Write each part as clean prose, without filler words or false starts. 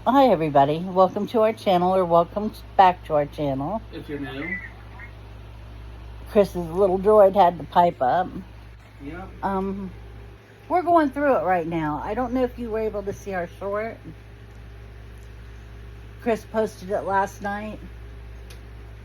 Hi everybody, welcome to our channel or welcome back to our channel. If you're new. Chris's little droid had to pipe up. Yep. We're going through it right now. I don't know if you were able to see our short. Chris posted it last night.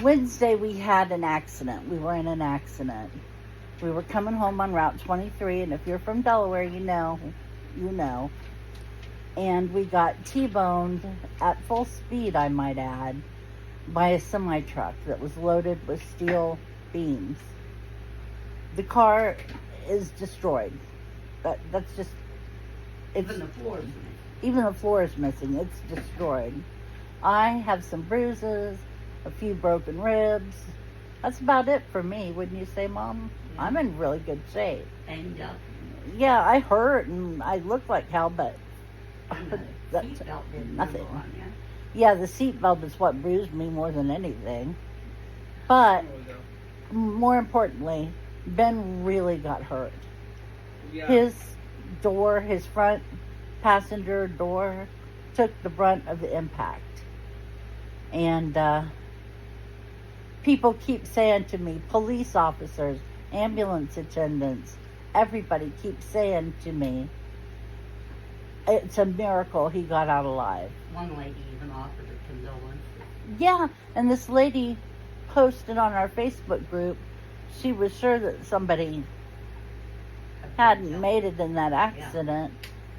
Wednesday we had an accident. We were in an accident. We were coming home on Route 23, and if you're from Delaware, you know. And we got T-boned at full speed, I might add, by a semi-truck that was loaded with steel beams. The car is destroyed. That's just... Even the floor is missing. Even the floor is missing. It's destroyed. I have some bruises, a few broken ribs. That's about it for me, wouldn't you say, Mom? Yeah. I'm in really good shape. Banged up. Yeah, I hurt and I look like hell, but The seatbelt didn't nothing. go on you. Yeah, the seatbelt is what bruised me more than anything. But There we go. more importantly, Ben really got hurt. Yeah. His door, his front passenger door, took the brunt of the impact. And people keep saying to me, police officers, ambulance attendants, everybody keeps saying to me, it's a miracle he got out alive. One lady even offered a condolence. Yeah, and this lady posted on our Facebook group, she was sure that somebody hadn't made it in that accident.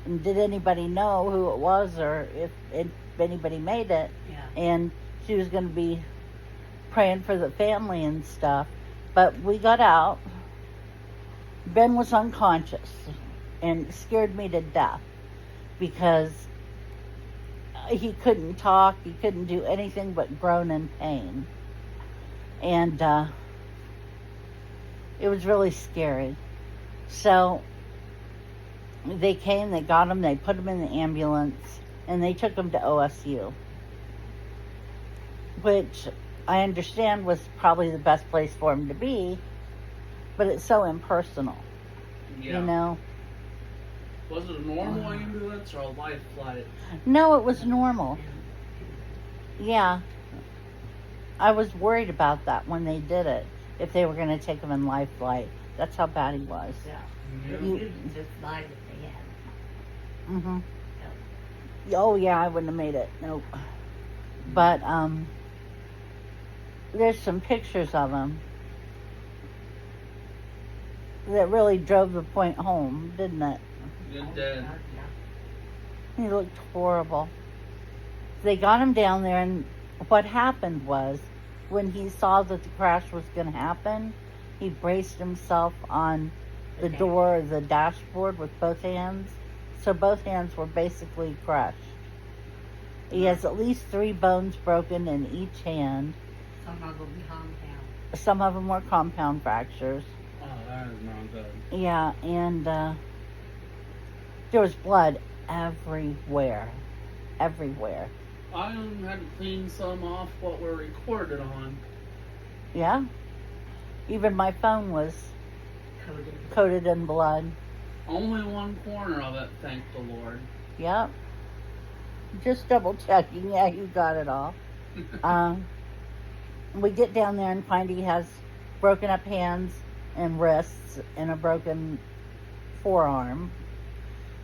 And did anybody know who it was or if anybody made it? Yeah. And she was going to be praying for the family and stuff. But we got out. Ben was unconscious and it scared me to death because he couldn't talk. He couldn't do anything but groan in pain. And it was really scary. So they came, they got him, they put him in the ambulance, and they took him to OSU, which I understand was probably the best place for him to be, but it's so impersonal, Yeah. you know? Was it a normal ambulance or a life flight? No, it was normal. Yeah. I was worried about that when they did it, if they were going to take him in life flight. That's how bad he was. Yeah. Yeah. You didn't just buy that they had. Mm-hmm. Oh, yeah, I wouldn't have made it. Nope. But, there's some pictures of him that really drove the point home, didn't it? Good dead. He looked horrible. They got him down there, and what happened was, when he saw that the crash was going to happen, he braced himself on the door of the dashboard with both hands. So both hands were basically crushed. He has at least 3 bones broken in each hand. Some of them compound. Some of them were compound fractures. Oh, that is not good. Yeah, and there was blood everywhere. Everywhere. I had to clean some off what we're recorded on. Yeah. Even my phone was coated in blood. Only one corner of it, thank the Lord. Yep. Just double checking. Yeah, you got it all. We get down there and find he has broken up hands and wrists and a broken forearm.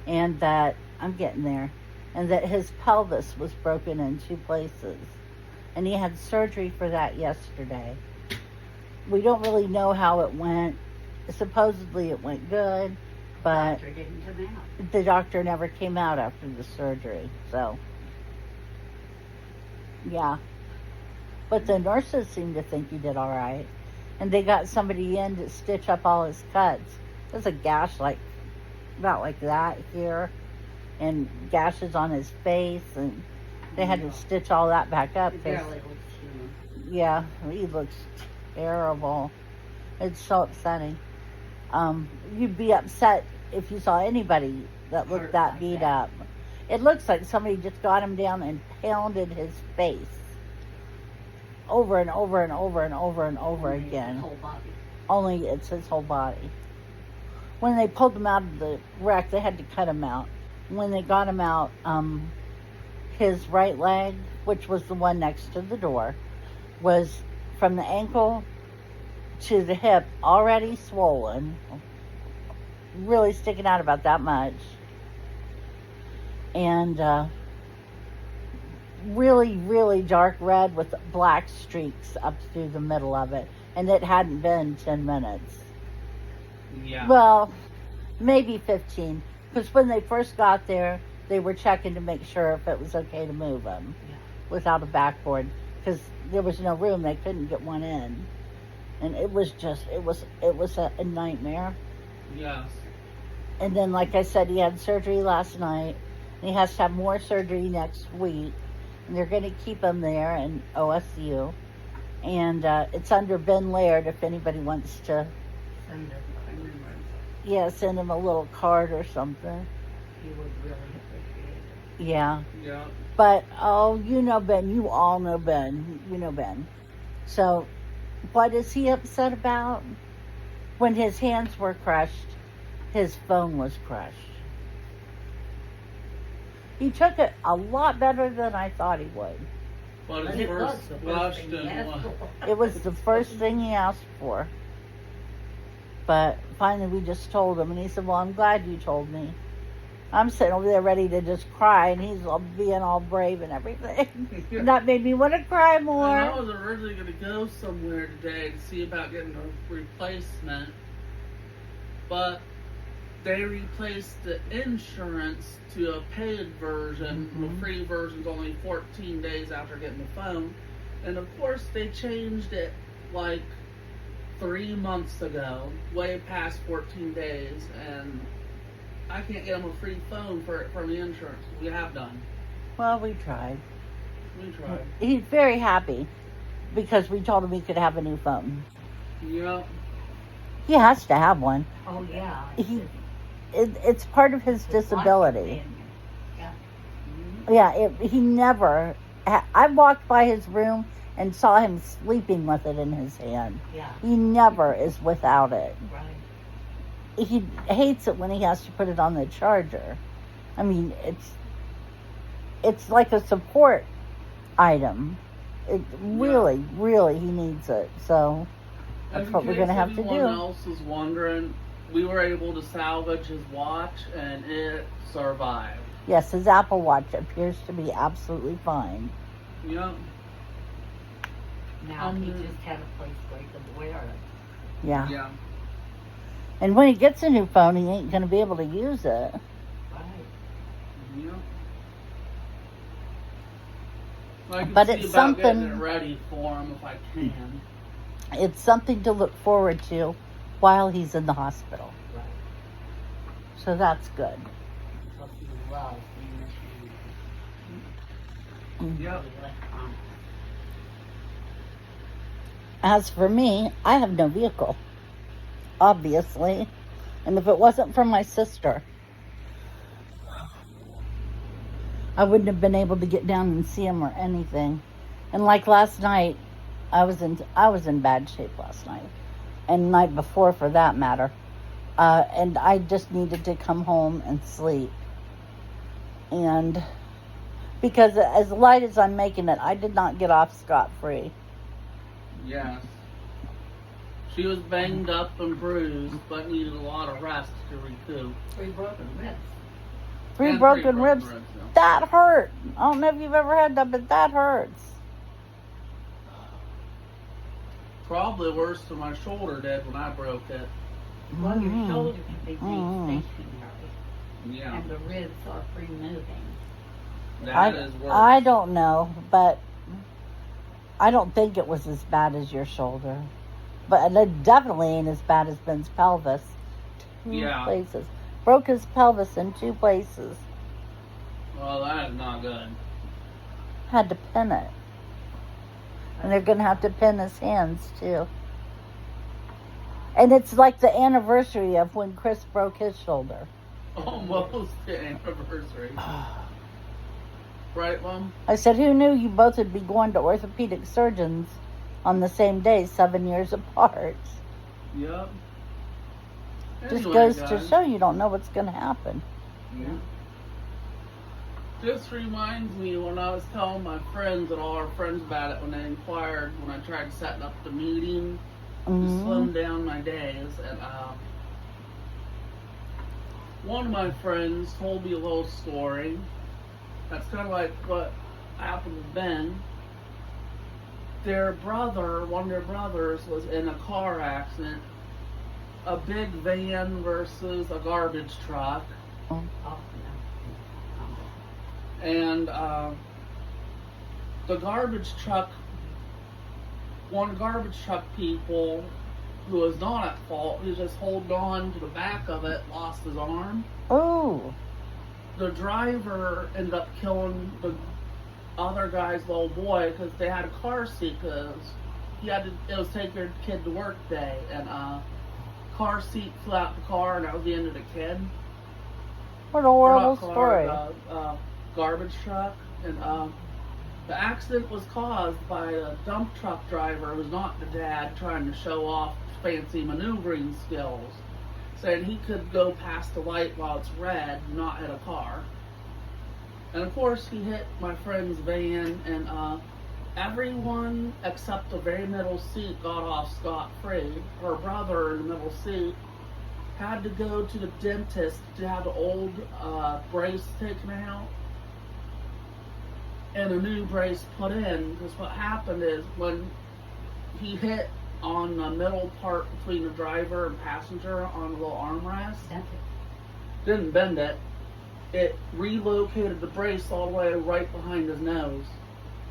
And that, I'm getting there, and that his pelvis was broken in 2 places. And he had surgery for that yesterday. We don't really know how it went. Supposedly it went good, but Doctor didn't come out. the doctor never came out after the surgery. So, yeah. But the nurses seemed to think he did all right. And they got somebody in to stitch up all his cuts. There's a gash about like that here, and gashes on his face, and they had to stitch all that back up. It barely looks human. Yeah, he looks terrible. It's so upsetting. You'd be upset if you saw anybody that looked Hurt that like beat that. up. It looks like somebody just got him down and pounded his face over and over and over and over and over His again. whole body. Only it's his whole body. When they pulled him out of the wreck, they had to cut him out. When they got him out, his right leg, which was the one next to the door, was from the ankle to the hip already swollen, really sticking out about that much, and really, really dark red with black streaks up through the middle of it, and it hadn't been 10 minutes. Yeah. Well, maybe 15, because when they first got there, they were checking to make sure if it was okay to move him Yeah. without a backboard, because there was no room. They couldn't get one in, and it was a nightmare. Yes. And then, like I said, he had surgery last night, and he has to have more surgery next week, and they're going to keep him there in OSU, and it's under Ben Laird if anybody wants to, send him a little card or something. He would really appreciate it. Yeah. Yeah. But, oh, you know Ben. You all know Ben. You know Ben. So, what is he upset about? When his hands were crushed, his phone was crushed. He took it a lot better than I thought he would. But But his it was first the first question thing he asked was, for. It was the first thing he asked for. But finally we just told him, and he said, well, I'm glad you told me. I'm sitting over there ready to just cry, and he's all being all brave and everything. And that made me want to cry and I more. was originally going to go somewhere today to see about getting a replacement, but they replaced the insurance to a paid version. Mhm. The free version's only 14 days after getting the phone. And of course, they changed it like 3 months ago, way past 14 days, and I can't get them a free phone from the insurance. We have done. Well, we tried. We tried. He's very happy because we told him he could have a new phone. Yep. He has to have one. Oh, yeah. It's part of his disability. Yeah. Yeah, he never. I walked by his room and saw him sleeping with it in his hand. Yeah. He never is without it. Right. He hates it when he has to put it on the charger. I mean, it's like a support item. It really, really, he needs it. So that's what we're gonna have to anyone do. else is wondering, we were able to salvage his watch, and it survived. Yes, his Apple Watch appears to be absolutely fine. Yep. Now he just had a place where he could wear it. Yeah. Yeah. And when he gets a new phone, he ain't gonna be able to use it. Right. Yep. I can But see it's about getting something- it ready for him if I can. It's something to look forward to while he's in the hospital. Right. So that's good. So he loves the machine. Yep. Electronic. As for me, I have no vehicle, obviously. And if it wasn't for my sister, I wouldn't have been able to get down and see him or anything. And like last night, I was in bad shape last night, and the night before, for that matter. And I just needed to come home and sleep. And because as light as I'm making it, I did not get off scot-free. Yes. She was banged up and bruised, but needed a lot of rest to recoup. 3 broken ribs. Three And broken ribs. yeah. That hurt. I don't know if you've ever had that, but that hurts. Probably worse than my shoulder did when I broke it. Well, your Mhm. shoulder can be Mhm. stationary, Yeah. and the ribs are free moving. That is worse. I don't know, but I don't think it was as bad as your shoulder. But it definitely ain't as bad as Ben's pelvis. Two Yeah. places. Broke his pelvis in 2 places. Well, that is not good. Had to pin it. And they're going to have to pin his hands, too. And it's like the anniversary of when Chris broke his shoulder. Almost the anniversary. Right, Mom? I said, who knew you both would be going to orthopedic surgeons on the same day, 7 years apart? Yep. Just Anyway, goes to guys. show you don't know what's going to happen. Yeah. This reminds me when I was telling my friends and all our friends about it when they inquired when I tried setting up the meeting to slow Mhm. down my days. And one of my friends told me a little story. That's kind of like what happened with Ben. Their brother, one of their brothers, was in a car accident. A big van versus a garbage truck. Oh, no. And the garbage truck, one garbage truck people who was not at fault, who just holding on to the back of it, lost his arm. Ooh. The driver ended up killing the other guy's little boy because they had a car seat because it was take their kid to work day, and car seat flew out the car, and that was the end of the kid. What a horrible Not car, story. Garbage truck, and the accident was caused by a dump truck driver who's not the dad trying to show off fancy maneuvering skills, saying he could go past the light while it's red, not hit a car. And of course, he hit my friend's van, and everyone except the very middle seat got off scot-free. Her brother in the middle seat had to go to the dentist to have the old brace taken out and a new brace put in. Because what happened is when he hit on the middle part between the driver and passenger on the little armrest, didn't bend it. It relocated the brace all the way right behind his nose.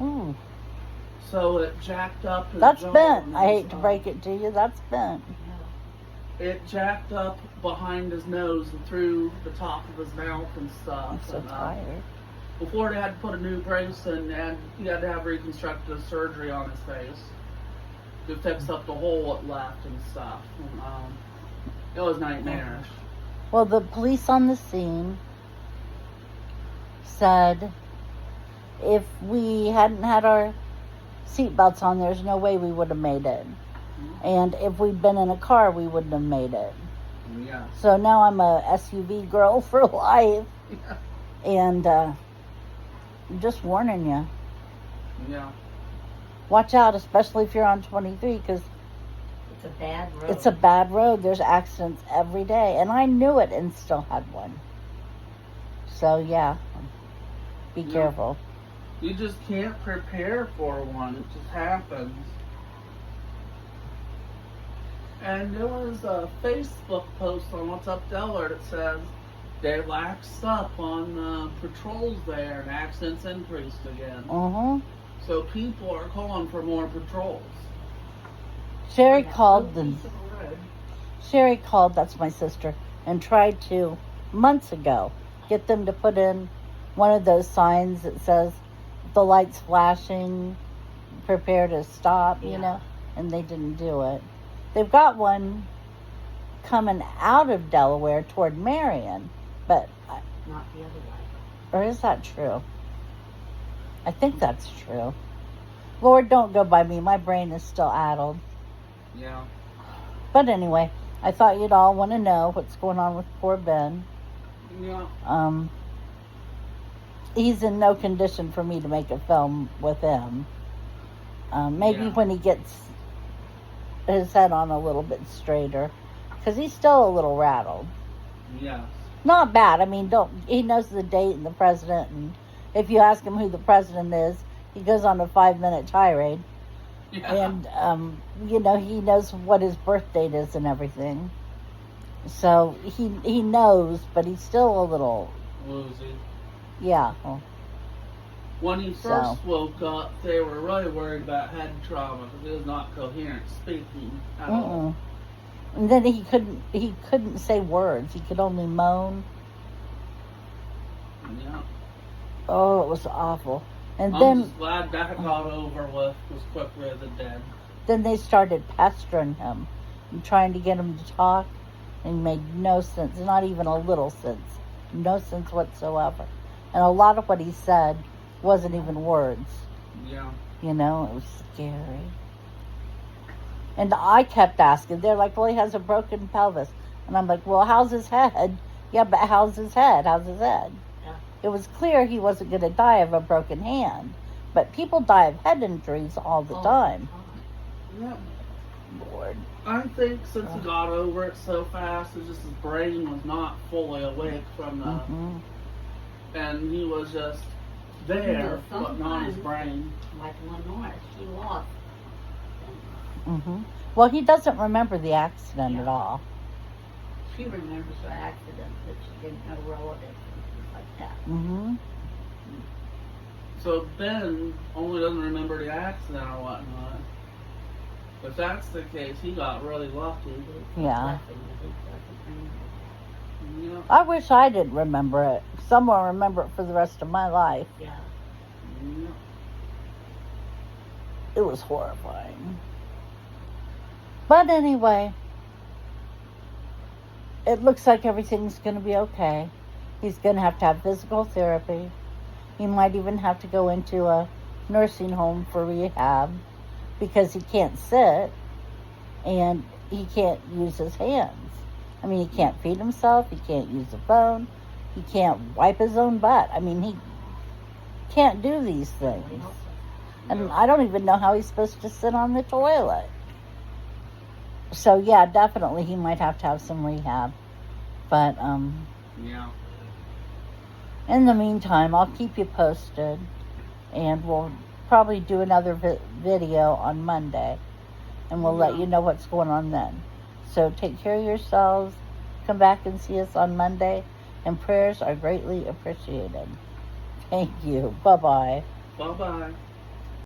Ooh. So it jacked up his That's jaw bent. and I his, hate to break it to you. That's bent. It jacked up behind his nose and through the top of his mouth and stuff. I'm so And, tired. before they had to put a new brace in, and he had to have reconstructive surgery on his face to fix up the hole it left and stuff. And, it was nightmarish. Well, the police on the scene said if we hadn't had our seatbelts on, there's no way we would have made it. And if we'd been in a car, we wouldn't have made it. Yeah. So now I'm a SUV girl for life. And I'm just warning you. Yeah. Watch out, especially if you're on 23, because It's a bad road. it's a bad road. There's accidents every day. And I knew it and still had one. So, yeah. Be Yeah. careful. You just can't prepare for one. It just happens. And there was a Facebook post on What's Up Delaware that says they laxed up on patrols there and accidents increased again. Uh-huh. So people are calling for more patrols. Sherry Yeah, called little and piece of a road. Sherry called, that's my sister, and tried to, months ago, get them to put in one of those signs that says the light's flashing, prepare to stop, you Yeah. know, and they didn't do it. They've got one coming out of Delaware toward Marion, but, Not the other way. or is that true? I think that's true. Lord, don't go by me. My brain is still addled. Yeah. But anyway, I thought you'd all want to know what's going on with poor Ben. Yeah. He's in no condition for me to make a film with him. Maybe Yeah. when he gets his head on a little bit straighter, because he's still a little rattled. Yes. Not bad. I mean, he knows the date and the president, and if you ask him who the president is, he goes on a 5-minute tirade. Yeah. And, you know, he knows what his birth date is and everything. So he knows, but he's still a little, Woozy. yeah. Well, When he So. first woke up, they were really worried about head trauma because he was not coherent speaking at all. and then he couldn't say words. He could only moan. Yeah. Oh, it was awful. And I'm then just glad that got over with as quickly as it did. then they started pestering him and trying to get him to talk, and he made no sense, not even a little sense, no sense whatsoever. And a lot of what he said wasn't even words. Yeah. You know, it was scary. And I kept asking. They're like, well, he has a broken pelvis. And I'm like, well, how's his head? Yeah, but how's his head? How's his head? Yeah. it was clear he wasn't going to die of a broken hand. But people die of head injuries all the time. Yeah. Lord. I think since he got over it so fast, it's just his brain was not fully awake from the, Mm-hmm. and he was just there, but not his brain. Like Lenore, she lost. Mm-hmm. Well, he doesn't remember the accident Yeah. at all. She remembers the accident, but she didn't know relatives and things like that. Mm-hmm. So Ben only doesn't remember the accident or whatnot. If that's the case, he got really lucky. Yeah. Nothing that he doesn't remember. Yeah. I wish I didn't remember it. Someone remember it for the rest of my life. Yeah. Yeah. It was horrifying. But anyway, it looks like everything's going to be okay. He's going to have physical therapy. He might even have to go into a nursing home for rehab because he can't sit and he can't use his hands. I mean, he can't feed himself. He can't use the phone. He can't wipe his own butt. I mean, he can't do these things. And I don't even know how he's supposed to sit on the toilet. So, yeah, definitely he might have to have some rehab. But, Yeah. in the meantime, I'll keep you posted. And we'll probably do another video on Monday. And we'll let you know what's going on then. So, take care of yourselves. Come back and see us on Monday. And prayers are greatly appreciated. Thank you. Bye-bye. Bye-bye.